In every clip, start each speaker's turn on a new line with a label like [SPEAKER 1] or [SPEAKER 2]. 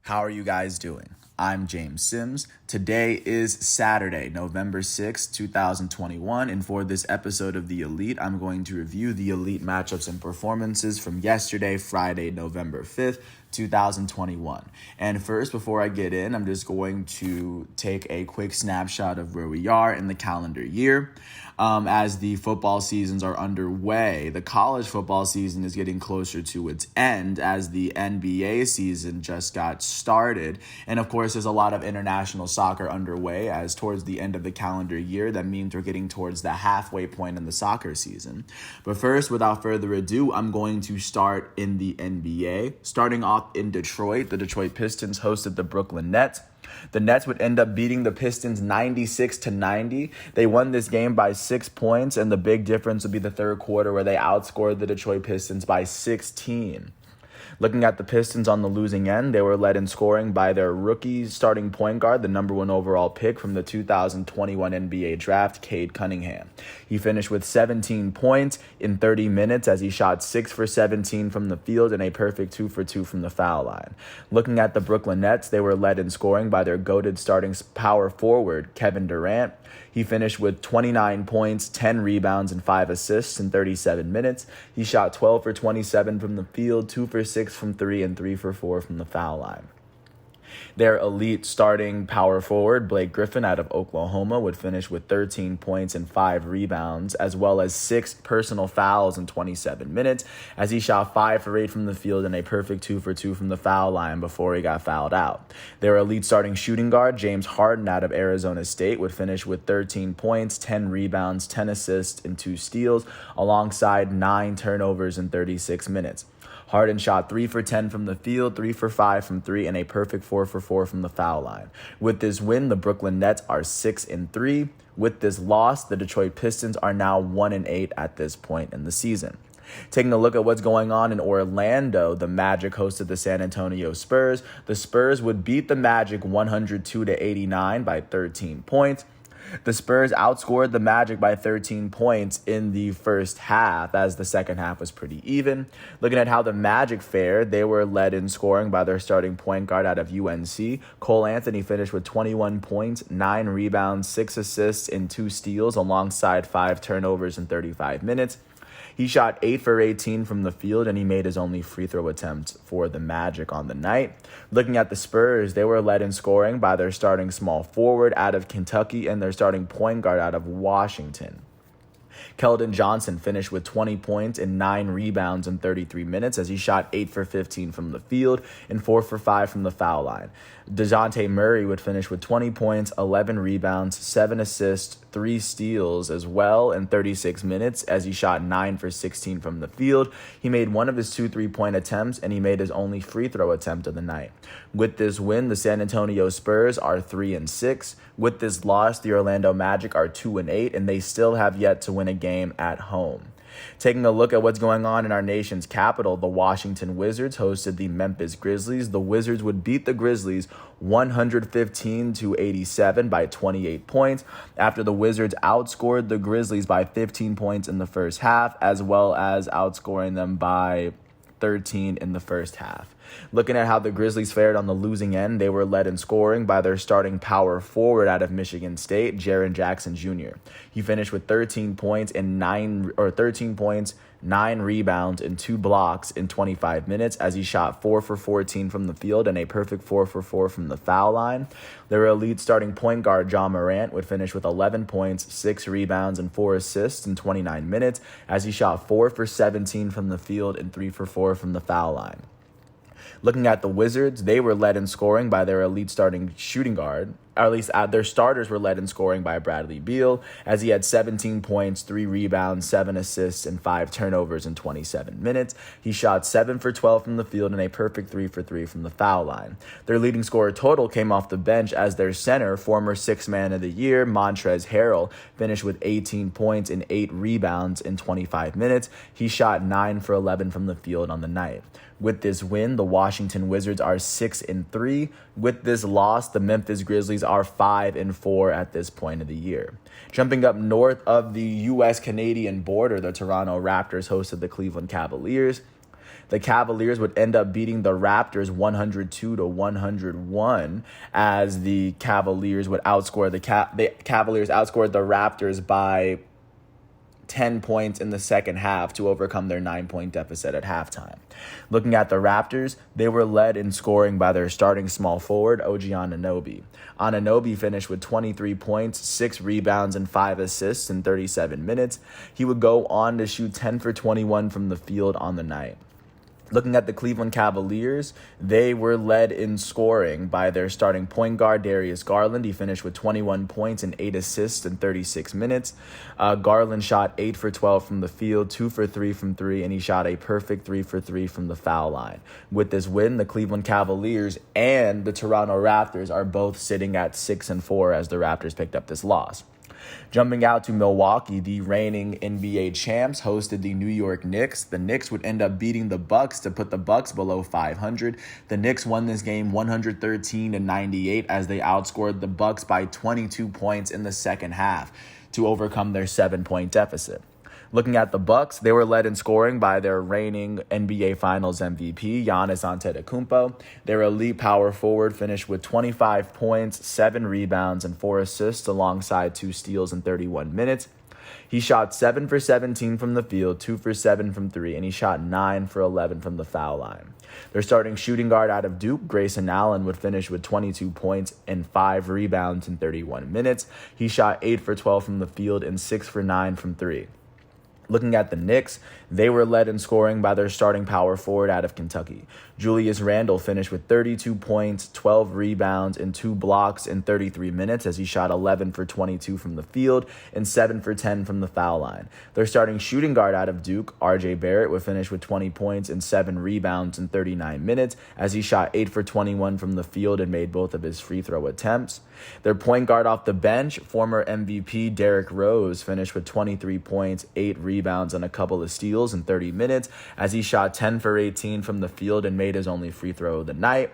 [SPEAKER 1] How are you guys doing? I'm James Sims. Today is Saturday, November 6th, 2021, and for this episode of The Elite, I'm going to review the Elite matchups and performances from yesterday, Friday, November 5th, 2021. And first, before I get in, I'm just going to take a quick snapshot of where we are in the calendar year. As the football seasons are underway, the college football season is getting closer to its end as the NBA season just got started. And of course, there's a lot of international soccer underway as towards the end of the calendar year. That means we're getting towards the halfway point in the soccer season. But first, without further ado, I'm going to start in the NBA. Starting off in Detroit, the Detroit Pistons hosted the Brooklyn Nets. The Nets would end up beating the Pistons 96-90. They won this game by 6 points, and the big difference would be the third quarter where they outscored the Detroit Pistons by 16. Looking at the Pistons on the losing end, they were led in scoring by their rookie starting point guard, the number 1 overall pick from the 2021 NBA draft, Cade Cunningham. He finished with 17 points in 30 minutes as he shot 6 for 17 from the field and a perfect 2 for 2 from the foul line. Looking at the Brooklyn Nets, they were led in scoring by their goated starting power forward, Kevin Durant. He finished with 29 points, 10 rebounds, and 5 assists in 37 minutes. He shot 12 for 27 from the field, 2 for 6 from 3, and 3 for 4 from the foul line. Their elite starting power forward, Blake Griffin out of Oklahoma, would finish with 13 points and 5 rebounds, as well as 6 personal fouls in 27 minutes, as he shot 5 for 8 from the field and a perfect 2 for 2 from the foul line before he got fouled out. Their elite starting shooting guard, James Harden out of Arizona State, would finish with 13 points, 10 rebounds, 10 assists, and 2 steals, alongside 9 turnovers in 36 minutes. Harden shot 3 for 10 from the field, 3 for 5 from 3, and a perfect 4 for 4 from the foul line. With this win, the Brooklyn Nets are 6-3. With this loss, the Detroit Pistons are now 1-8 at this point in the season. Taking a look at what's going on in Orlando, the Magic hosted the San Antonio Spurs. The Spurs would beat the Magic 102-89 by 13 points. The Spurs outscored the Magic by 13 points in the first half, as the second half was pretty even. Looking at how the Magic fared, they were led in scoring by their starting point guard out of UNC. Cole Anthony finished with 21 points, 9 rebounds, 6 assists, and 2 steals, alongside 5 turnovers in 35 minutes. He shot 8 for 18 from the field, and he made his only free throw attempt for the Magic on the night. Looking at the Spurs, they were led in scoring by their starting small forward out of Kentucky and their starting point guard out of Washington. Kelden Johnson finished with 20 points and 9 rebounds in 33 minutes as he shot 8 for 15 from the field and 4 for 5 from the foul line. DeJounte Murray would finish with 20 points, 11 rebounds, 7 assists, 3 steals as well in 36 minutes as he shot 9 for 16 from the field. He made one of his 2 3-point attempts, and he made his only free throw attempt of the night. With this win, the San Antonio Spurs are 3-6. With this loss, the Orlando Magic are 2-8, and they still have yet to win a game at home. Taking a look at what's going on in our nation's capital, the Washington Wizards hosted the Memphis Grizzlies. The Wizards would beat the Grizzlies 115-87 by 28 points after the Wizards outscored the Grizzlies by 15 points in the first half, as well as outscoring them by 13 in the first half. Looking at how the Grizzlies fared on the losing end, they were led in scoring by their starting power forward out of Michigan State, Jaren Jackson Jr. He finished with 13 points, 9 rebounds, and 2 blocks in 25 minutes as he shot 4 for 14 from the field and a perfect 4 for 4 from the foul line. Their elite starting point guard, Ja Morant, would finish with 11 points, 6 rebounds, and 4 assists in 29 minutes as he shot 4 for 17 from the field and 3 for 4 from the foul line. Looking at the Wizards, they were led in scoring by their elite starting shooting guard, or at least their starters were led in scoring by Bradley Beal, as he had 17 points, 3 rebounds, 7 assists, and 5 turnovers in 27 minutes. He shot 7 for 12 from the field and a perfect 3 for 3 from the foul line. Their leading scorer total came off the bench as their center, former Sixth Man of the Year, Montrezl Harrell, finished with 18 points and 8 rebounds in 25 minutes. He shot 9 for 11 from the field on the night. With this win, the Washington Wizards are 6-3. With this loss, the Memphis Grizzlies are 5-4 at this point of the year. Jumping up north of the U.S.-Canadian border, the Toronto Raptors hosted the Cleveland Cavaliers. The Cavaliers would end up beating the Raptors 102-101, as the Cavaliers would outscore the Cavaliers outscored the Raptors by 10 points in the second half to overcome their 9-point deficit at halftime. Looking at the Raptors, they were led in scoring by their starting small forward, OG Anunoby. Anunoby finished with 23 points, 6 rebounds, and 5 assists in 37 minutes. He would go on to shoot 10 for 21 from the field on the night. Looking at the Cleveland Cavaliers, they were led in scoring by their starting point guard, Darius Garland. He finished with 21 points and 8 assists in 36 minutes. Garland shot 8 for 12 from the field, 2 for 3 from 3, and he shot a perfect 3 for 3 from the foul line. With this win, the Cleveland Cavaliers and the Toronto Raptors are both sitting at 6-4 as the Raptors picked up this loss. Jumping out to Milwaukee, the reigning NBA champs hosted the New York Knicks. The Knicks would end up beating the Bucks to put the Bucks below 500. The Knicks won this game 113-98 as they outscored the Bucks by 22 points in the second half to overcome their 7-point deficit. Looking at the Bucks, they were led in scoring by their reigning NBA Finals MVP, Giannis Antetokounmpo. Their elite power forward finished with 25 points, 7 rebounds, and 4 assists alongside 2 steals in 31 minutes. He shot 7 for 17 from the field, 2 for 7 from 3, and he shot 9 for 11 from the foul line. Their starting shooting guard out of Duke, Grayson Allen, would finish with 22 points and 5 rebounds in 31 minutes. He shot 8 for 12 from the field and 6 for 9 from 3. Looking at the Knicks, they were led in scoring by their starting power forward out of Kentucky. Julius Randle finished with 32 points, 12 rebounds, and 2 blocks in 33 minutes as he shot 11 for 22 from the field and 7 for 10 from the foul line. Their starting shooting guard out of Duke, RJ Barrett, would finish with 20 points and 7 rebounds in 39 minutes as he shot 8 for 21 from the field and made both of his free throw attempts. Their point guard off the bench, former MVP Derrick Rose, finished with 23 points, 8 rebounds, and a couple of steals in 30 minutes as he shot 10 for 18 from the field and made his only free throw of the night.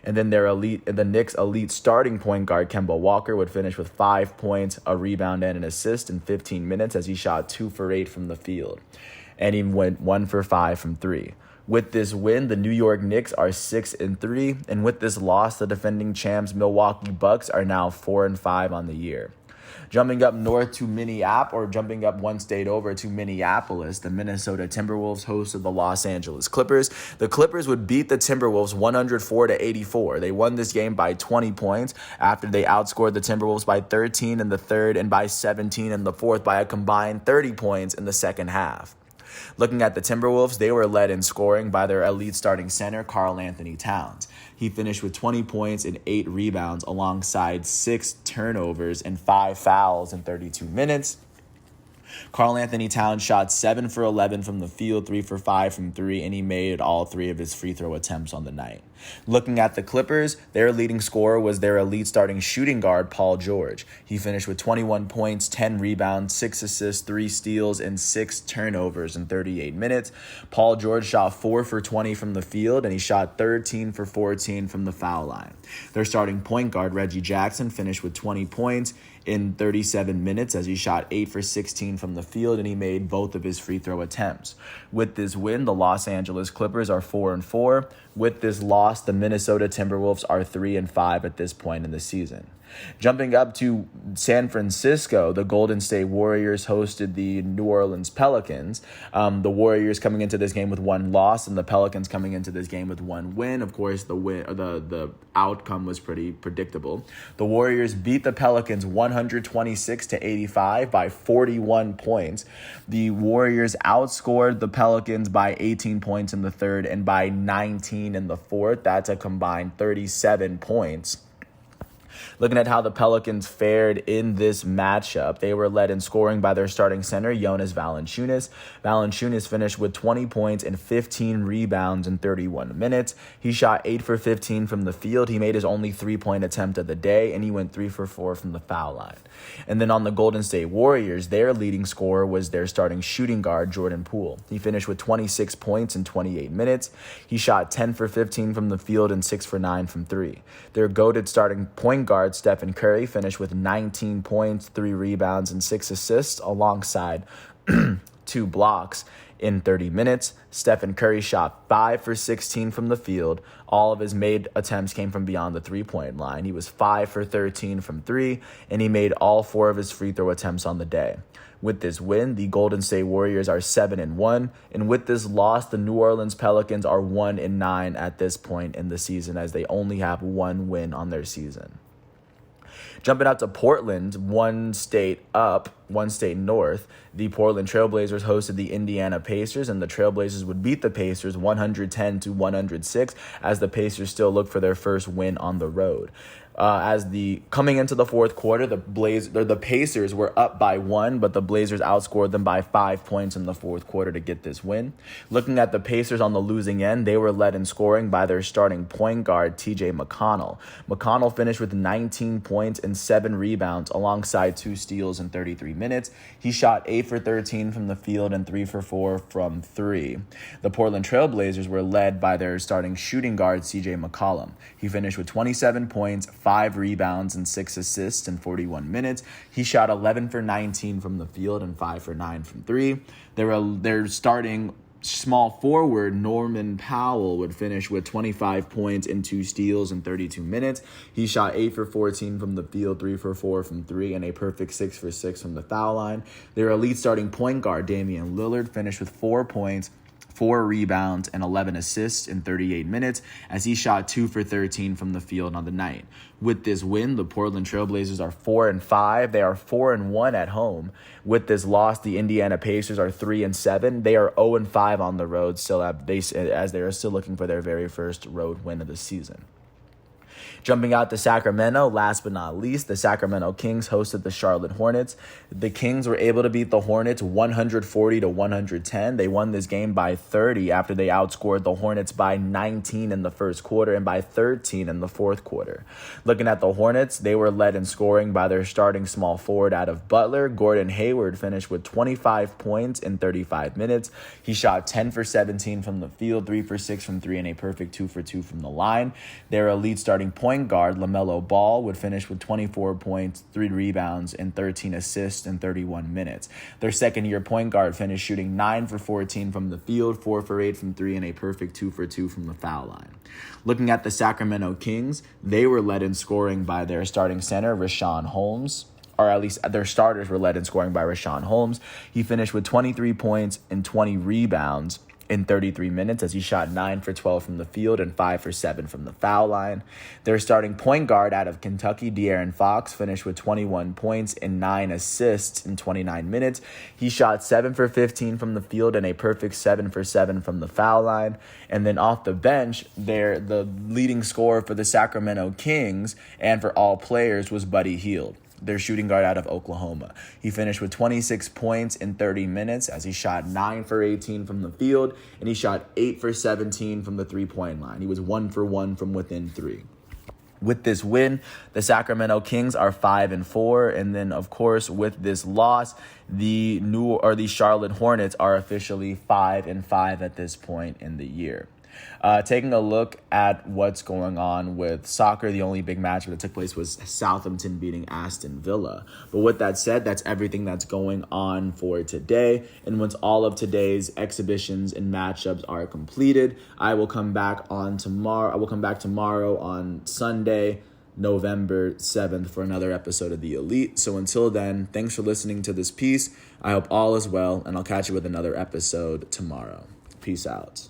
[SPEAKER 1] And then the Knicks' elite starting point guard, Kemba Walker, would finish with 5 points, a rebound, and an assist in 15 minutes as he shot 2 for 8 from the field. And he went 1 for 5 from 3. With this win, the New York Knicks are 6-3, and with this loss, the defending champs Milwaukee Bucks are now 4-5 on the year. Jumping up north to jumping up one state over to Minneapolis, the Minnesota Timberwolves hosted the Los Angeles Clippers. The Clippers would beat the Timberwolves 104-84. They won this game by 20 points after they outscored the Timberwolves by 13 in the third and by 17 in the fourth by a combined 30 points in the second half. Looking at the Timberwolves, they were led in scoring by their elite starting center, Karl Anthony Towns. He finished with 20 points and 8 rebounds alongside 6 turnovers and 5 fouls in 32 minutes. Karl Anthony Towns shot 7 for 11 from the field, 3 for 5 from 3, and he made all 3 of his free throw attempts on the night. Looking at the Clippers, their leading scorer was their elite starting shooting guard, Paul George. He finished with 21 points, 10 rebounds, 6 assists, 3 steals, and 6 turnovers in 38 minutes. Paul George shot 4 for 20 from the field, and he shot 13 for 14 from the foul line. Their starting point guard, Reggie Jackson, finished with 20 points in 37 minutes as he shot 8 for 16 from the field, and he made both of his free throw attempts. With this win, the Los Angeles Clippers are 4-4. With this loss, the Minnesota Timberwolves are 3-5 at this point in the season. Jumping up to San Francisco, the Golden State Warriors hosted the New Orleans Pelicans. The Warriors coming into this game with 1 loss, and the Pelicans coming into this game with 1 win. Of course, the outcome was pretty predictable. The Warriors beat the Pelicans 126-85 by 41 points. The Warriors outscored the Pelicans by 18 points in the third and by 19 in the fourth. That's a combined 37 points. Looking at how the Pelicans fared in this matchup, they were led in scoring by their starting center, Jonas Valanciunas. Valanciunas finished with 20 points and 15 rebounds in 31 minutes. He shot 8 for 15 from the field. He made his only 3-point attempt of the day, and he went 3 for 4 from the foul line. And then on the Golden State Warriors, their leading scorer was their starting shooting guard, Jordan Poole. He finished with 26 points in 28 minutes. He shot 10 for 15 from the field and 6 for 9 from 3. Their goated starting point guard, Stephen Curry, finished with 19 points, 3 rebounds, and 6 assists alongside 2 blocks in 30 minutes. Stephen Curry shot 5 for 16 from the field. All of his made attempts came from beyond the three-point line. He was 5 for 13 from 3, and he made all 4 of his free throw attempts on the day. With this win, the Golden State Warriors are 7-1, and with this loss, the New Orleans Pelicans are 1-9 at this point in the season, as they only have 1 win on their season. Jumping out to Portland, one state north, the Portland Trailblazers hosted the Indiana Pacers, and the Trailblazers would beat the Pacers 110-106, as the Pacers still look for their first win on the road. Coming into the fourth quarter, the Pacers were up by 1, but the Blazers outscored them by 5 points in the fourth quarter to get this win. Looking at the Pacers on the losing end, they were led in scoring by their starting point guard, TJ McConnell. McConnell finished with 19 points and 7 rebounds alongside 2 steals in 33 minutes. He shot 8 for 13 from the field and 3 for 4 from 3. The Portland Trailblazers were led by their starting shooting guard, CJ McCollum. He finished with 27 points, 5 rebounds, and 6 assists in 41 minutes. He shot 11 for 19 from the field and 5 for 9 from 3. Their starting small forward, Norman Powell, would finish with 25 points and 2 steals in 32 minutes. He shot 8 for 14 from the field, 3 for 4 from 3, and a perfect 6 for 6 from the foul line. Their elite starting point guard, Damien Lillard, finished with 4 points, 4 rebounds, and 11 assists in 38 minutes, as he shot 2 for 13 from the field on the night. With this win, the Portland Trailblazers are 4-5. They are 4-1 at home. With this loss, the Indiana Pacers are 3-7. They are 0-5 on the road, as they are still looking for their very first road win of the season. Jumping out to Sacramento, last but not least, the Sacramento Kings hosted the Charlotte Hornets. The Kings were able to beat the Hornets 140-110. They won this game by 30 after they outscored the Hornets by 19 in the first quarter and by 13 in the fourth quarter. Looking at the Hornets, they were led in scoring by their starting small forward out of Butler. Gordon Hayward finished with 25 points in 35 minutes. He shot 10 for 17 from the field, 3 for 6 from 3, and a perfect 2 for 2 from the line. Their elite starting point guard, LaMelo Ball, would finish with 24 points, 3 rebounds, and 13 assists in 31 minutes. Their second-year point guard finished shooting 9 for 14 from the field, 4 for 8 from 3, and a perfect 2 for 2 from the foul line. Looking at the Sacramento Kings, they were led in scoring by their starting center, Richaun Holmes, or at least their starters were led in scoring by Richaun Holmes. He finished with 23 points and 20 rebounds in 33 minutes, as he shot 9 for 12 from the field and 5 for 7 from the foul line. Their starting point guard out of Kentucky, De'Aaron Fox, finished with 21 points and 9 assists in 29 minutes. He shot 7 for 15 from the field and a perfect 7 for 7 from the foul line. And then off the bench, the leading scorer for the Sacramento Kings and for all players was Buddy Hield, their shooting guard out of Oklahoma. He finished with 26 points in 30 minutes, as he shot 9 for 18 from the field, and he shot 8 for 17 from the three-point line. He was 1 for 1 from within 3. With this win, the Sacramento Kings are 5-4, and then, of course, with this loss, the Charlotte Hornets are officially 5-5 at this point in the year. Taking a look at what's going on with soccer, the only big match that took place was Southampton beating Aston Villa. But with that said, that's everything that's going on for today. And once all of today's exhibitions and matchups are completed, I will come back tomorrow on Sunday, November 7th, for another episode of The Elite. So until then, thanks for listening to this piece. I hope all is well, and I'll catch you with another episode tomorrow. Peace out.